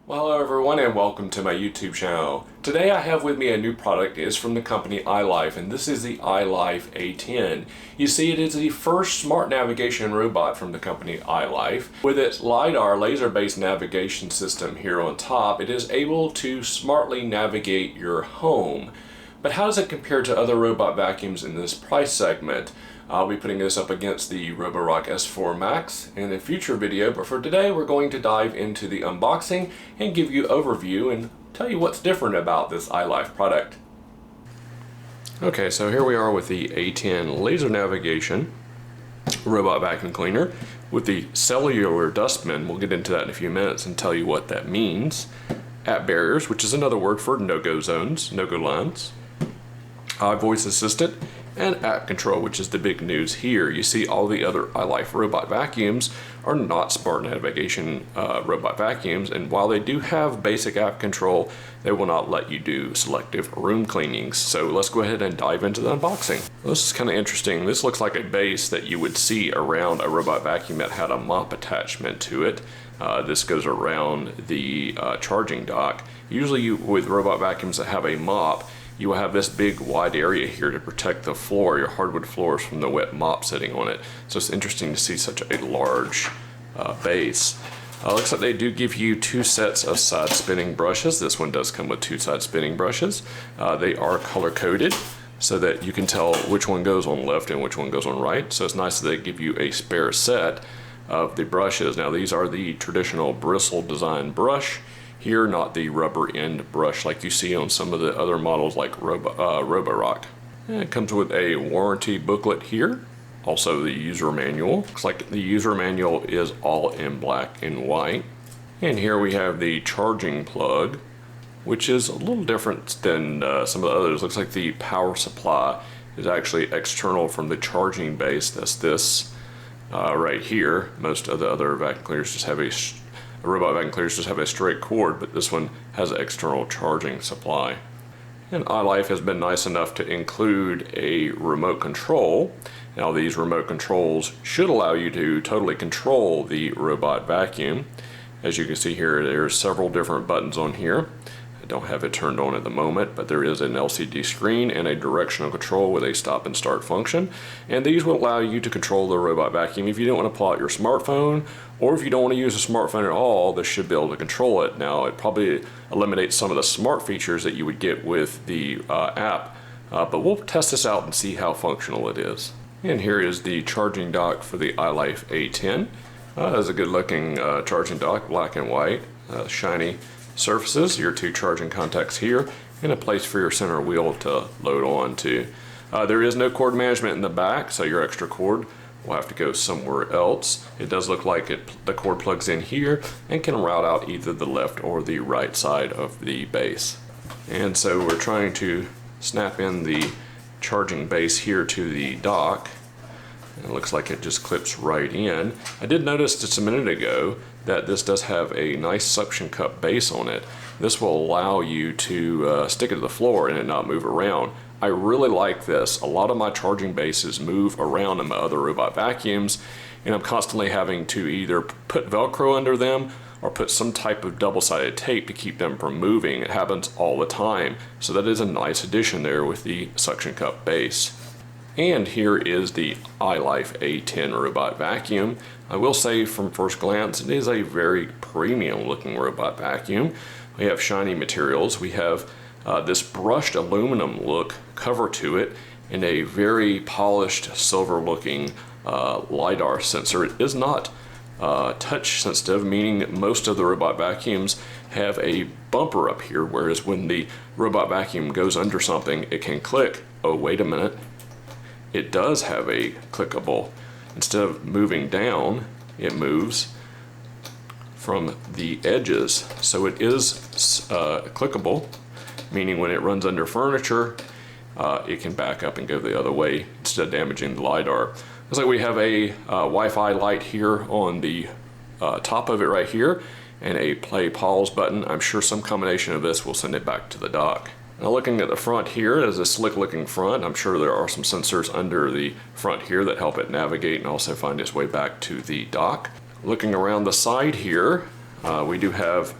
Well, hello everyone and welcome to my YouTube channel. Today I have with me a new product. It is from the company iLife, and this is the iLife A10. You see, it is the first smart navigation robot from the company iLife. With its LiDAR laser-based navigation system here on top, it is able to smartly navigate your home. But how does it compare to other robot vacuums in this price segment? I'll be putting this up against the Roborock S4 Max in a future video, but for today we're going to dive into the unboxing and give you an overview and tell you what's different about this iLife product. Okay, so here we are with the A10 laser navigation robot vacuum cleaner with the cellular dustbin. We'll get into that in a few minutes and tell you what that means. App barriers, which is another word for no-go zones, no-go lines. Voice assistant, and app control, which is the big news here. You see, all the other iLife robot vacuums are not smart navigation robot vacuums, and while they do have basic app control, they will not let you do selective room cleanings. So let's go ahead and dive into the unboxing. This is kind of interesting. This looks like a base that you would see around a robot vacuum that had a mop attachment to it. This goes around the charging dock. Usually with robot vacuums that have a mop, you will have this big wide area here to protect the floor, your hardwood floors, from the wet mop sitting on it. So it's interesting to see such a large base. Looks like they do give you two sets of side spinning brushes. This one does come with two side spinning brushes. They are color coded so that you can tell which one goes on left and which one goes on right. So it's nice that they give you a spare set of the brushes. Now these are the traditional bristle design brush here, not the rubber end brush like you see on some of the other models like Roborock. And it comes with a warranty booklet here, also the user manual. Looks like the user manual is all in black and white. And here we have the charging plug, which is a little different than some of the others. Looks like the power supply is actually external from the charging base. That's this right here. Most of the other vacuum cleaners just have robot vacuum cleaners just have a straight cord, but this one has an external charging supply. And iLife has been nice enough to include a remote control. Now these remote controls should allow you to totally control the robot vacuum. As you can see here, there's several different buttons on here. I don't have it turned on at the moment, but there is an LCD screen and a directional control with a stop and start function. And these will allow you to control the robot vacuum. If you don't want to pull out your smartphone, or if you don't want to use a smartphone at all, this should be able to control it. Now, it probably eliminates some of the smart features that you would get with the app, but we'll test this out and see how functional it is. And here is the charging dock for the iLife A10. That's a good looking charging dock, black and white, shiny surfaces, your two charging contacts here, and a place for your center wheel to load on to. There is no cord management in the back, so your extra cord will have to go somewhere else. It does look like the cord plugs in here and can route out either the left or the right side of the base. And so we're trying to snap in the charging base here to the dock. And it looks like it just clips right in. I did notice just a minute ago that this does have a nice suction cup base on it. This will allow you to stick it to the floor and it not move around. I really like this. A lot of my charging bases move around in my other robot vacuums, and I'm constantly having to either put Velcro under them or put some type of double-sided tape to keep them from moving. It happens all the time. So that is a nice addition there with the suction cup base. And here is the iLife A10 robot vacuum. I will say from first glance, it is a very premium looking robot vacuum. We have shiny materials. We have this brushed aluminum look cover to it and a very polished silver looking LiDAR sensor. It is not touch sensitive, meaning most of the robot vacuums have a bumper up here, whereas when the robot vacuum goes under something, it can click. Oh, wait a minute. It does have a clickable. Instead of moving down, it moves from the edges. So it is clickable, meaning when it runs under furniture, it can back up and go the other way instead of damaging the LiDAR. Looks like we have a Wi-Fi light here on the top of it right here, and a play pause button. I'm sure some combination of this will send it back to the dock. Now looking at the front here, is a slick looking front. I'm sure there are some sensors under the front here that help it navigate and also find its way back to the dock. Looking around the side here, we do have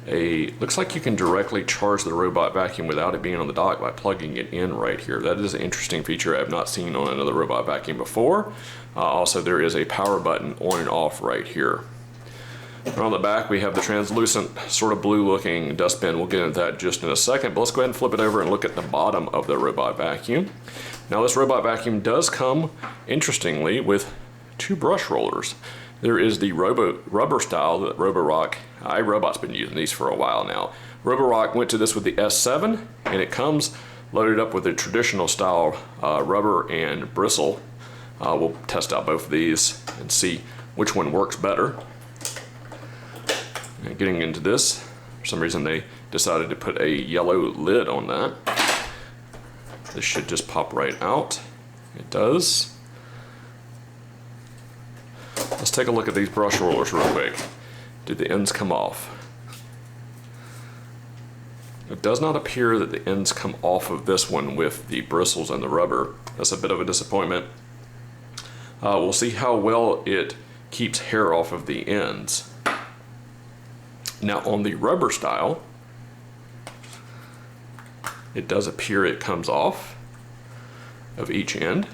looks like you can directly charge the robot vacuum without it being on the dock by plugging it in right here. That is an interesting feature I have not seen on another robot vacuum before. Also, there is a power button on and off right here. And on the back we have the translucent sort of blue looking dustbin. We'll get into that just in a second, but let's go ahead and flip it over and look at the bottom of the robot vacuum. Now this robot vacuum does come, interestingly, with two brush rollers. There is the rubber style that Roborock, iRobot's been using these for a while now. Roborock went to this with the S7, and it comes loaded up with the traditional style rubber and bristle. We'll test out both of these and see which one works better. And getting into this, for some reason they decided to put a yellow lid on that. This should just pop right out. It does. Let's take a look at these brush rollers real quick. Did the ends come off? It does not appear that the ends come off of this one with the bristles and the rubber. That's a bit of a disappointment. We'll see how well it keeps hair off of the ends. Now on the rubber style, it does appear it comes off of each end.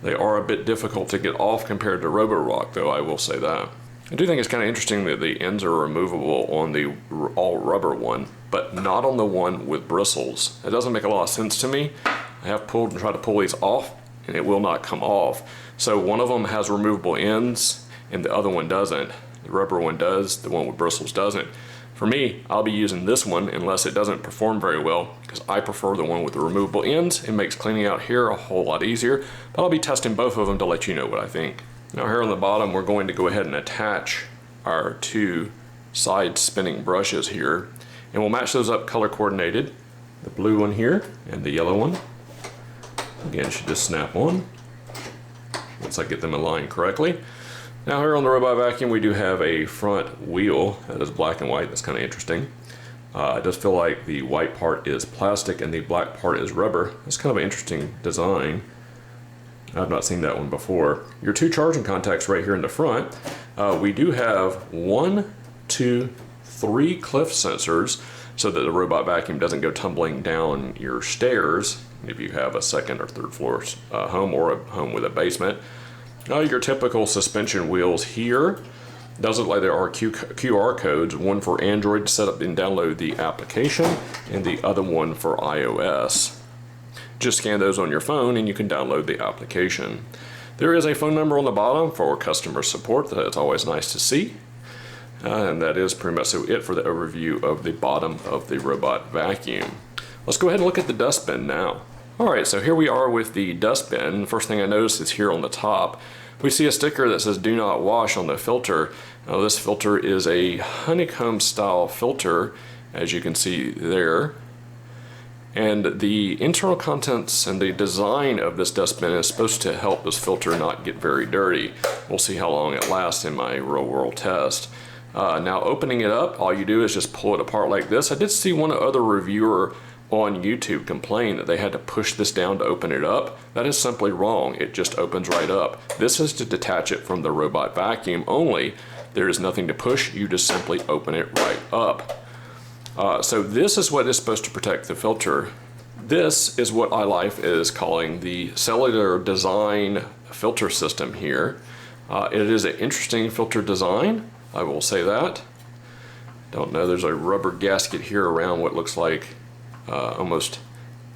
They are a bit difficult to get off compared to Roborock, though, I will say that. I do think it's kind of interesting that the ends are removable on the all rubber one, but not on the one with bristles. It doesn't make a lot of sense to me. I have pulled and tried to pull these off, and it will not come off. So one of them has removable ends, and the other one doesn't. The rubber one does, the one with bristles doesn't. For me, I'll be using this one unless it doesn't perform very well, because I prefer the one with the removable ends. It makes cleaning out hair a whole lot easier, but I'll be testing both of them to let you know what I think. Now here on the bottom, we're going to go ahead and attach our two side spinning brushes here, and we'll match those up color coordinated. The blue one here and the yellow one. Again, should just snap on once I get them aligned correctly. Now here on the robot vacuum, we do have a front wheel that is black and white. That's kind of interesting. It does feel like the white part is plastic and the black part is rubber. That's kind of an interesting design. I've not seen that one before. Your two charging contacts right here in the front. We do have 1, 2, 3 cliff sensors so that the robot vacuum doesn't go tumbling down your stairs if you have a second or third floor home or a home with a basement. Now your typical suspension wheels here. Does look like there are QR codes, one for Android to set up and download the application, and the other one for iOS. Just scan those on your phone and you can download the application. There is a phone number on the bottom for customer support. That's always nice to see. And that is pretty much it for the overview of the bottom of the robot vacuum. Let's go ahead and look at the dustbin now. Alright, so here we are with the dustbin. First thing I noticed is here on the top, we see a sticker that says do not wash on the filter. Now this filter is a honeycomb style filter, as you can see there. And the internal contents and the design of this dustbin is supposed to help this filter not get very dirty. We'll see how long it lasts in my real world test. Now opening it up, all you do is just pull it apart like this. I did see one other reviewer on YouTube complain that they had to push this down to open it up. That is simply wrong. It just opens right up. This is to detach it from the robot vacuum only. There is nothing to push. You just simply open it right up. So this is what is supposed to protect the filter. This is what iLife is calling the cellular design filter system here. It is an interesting filter design, I will say that. Don't know, there's a rubber gasket here around what looks like almost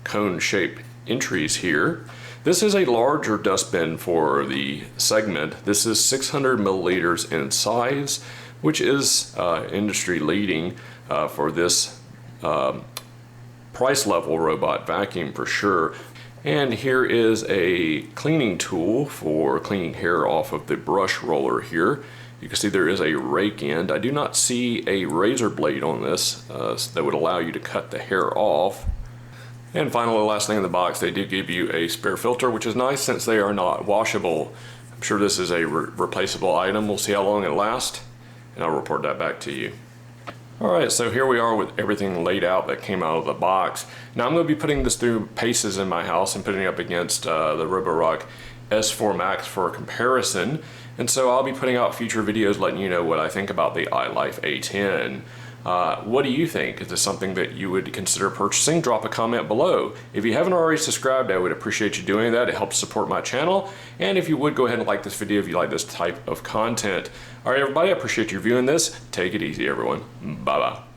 cone-shaped entries here. This is a larger dustbin for the segment. This is 600 milliliters in size, which is industry leading for this price level robot vacuum for sure. And here is a cleaning tool for cleaning hair off of the brush roller here. You can see there is a rake end. I do not see a razor blade on this that would allow you to cut the hair off. And finally, the last thing in the box, they do give you a spare filter, which is nice since they are not washable. I'm sure this is a replaceable item. We'll see how long it lasts, and I'll report that back to you. Alright, so here we are with everything laid out that came out of the box. Now I'm going to be putting this through paces in my house and putting it up against the Roborock S4 Max for comparison. And so I'll be putting out future videos letting you know what I think about the ILIFE A10. What do you think? Is this something that you would consider purchasing? Drop a comment below. If you haven't already subscribed, I would appreciate you doing that. It helps support my channel. And if you would, go ahead and like this video if you like this type of content. All right, everybody, I appreciate you viewing this. Take it easy, everyone. Bye-bye.